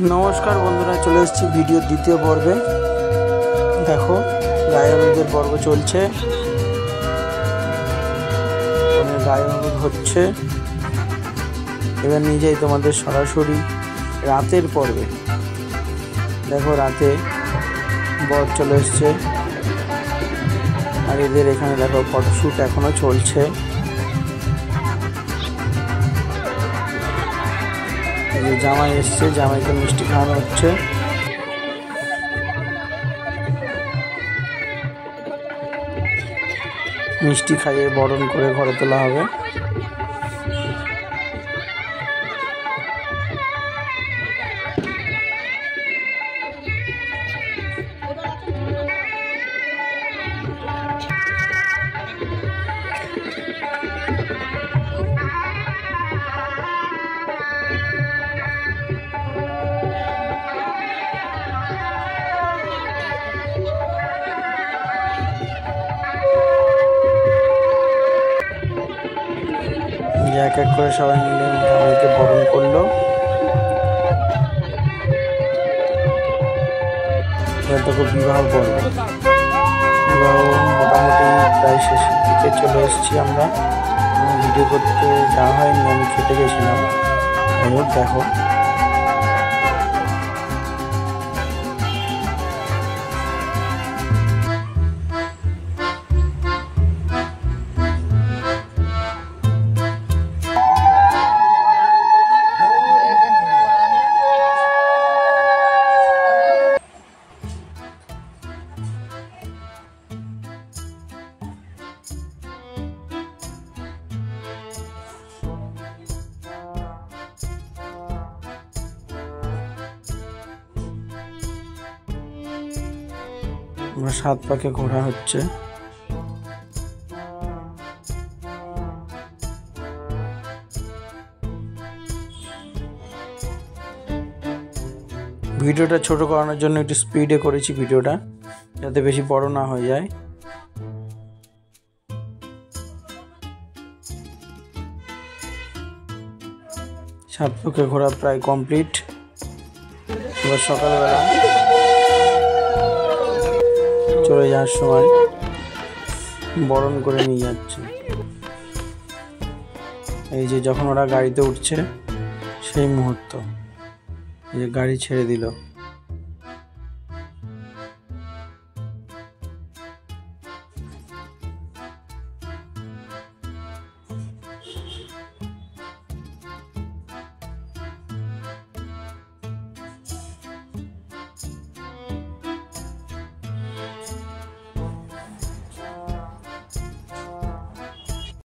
नमस्कार बंधुरा चले एसेছি ভিডিও দ্বিতীয় পর্বে। দেখো গায়ে হলুদের পর্ব চলছে, গায়ে হলুদ হচ্ছে। এবার নিয়ে যাই তোমাদের সরাসরি রাতের পর্বে। দেখো রাতে বর চলে এসছে আর এদের এখানে দেখো ফটোশুট এখনো চলছে। জামাই এসছে, জামাইকে মিষ্টি খাওয়ানো হচ্ছে। মিষ্টি খাইয়ে বরণ করে ঘরে তোলা হবে। এক এক করে সবাই মিলে জামাইকে বরণ করলো। দেখো বিবাহ পর্ব, বিবাহ মোটামুটি প্রায় শেষের দিকে চলে এসেছি আমরা। ভিডিও করতে যাওয়া হয়নি, আমি খেতে গেছিলাম। দেখো আমরা 7 পাকে ঘোরা হচ্ছে। ভিডিওটা ছোট করানোর জন্য একটু স্পিডে করেছি ভিডিওটা, যাতে বেশি বড় না হয়ে যায়। সাত পাকে ঘোরা প্রায় কমপ্লিট। এবার সকালবেলা চলে যাওয়ার সময় বরণ করে নিয়ে যাচ্ছে। এই যে যখন ওরা গাড়িতে উঠছে সেই মুহূর্ত, এই যে গাড়ি ছেড়ে দিল।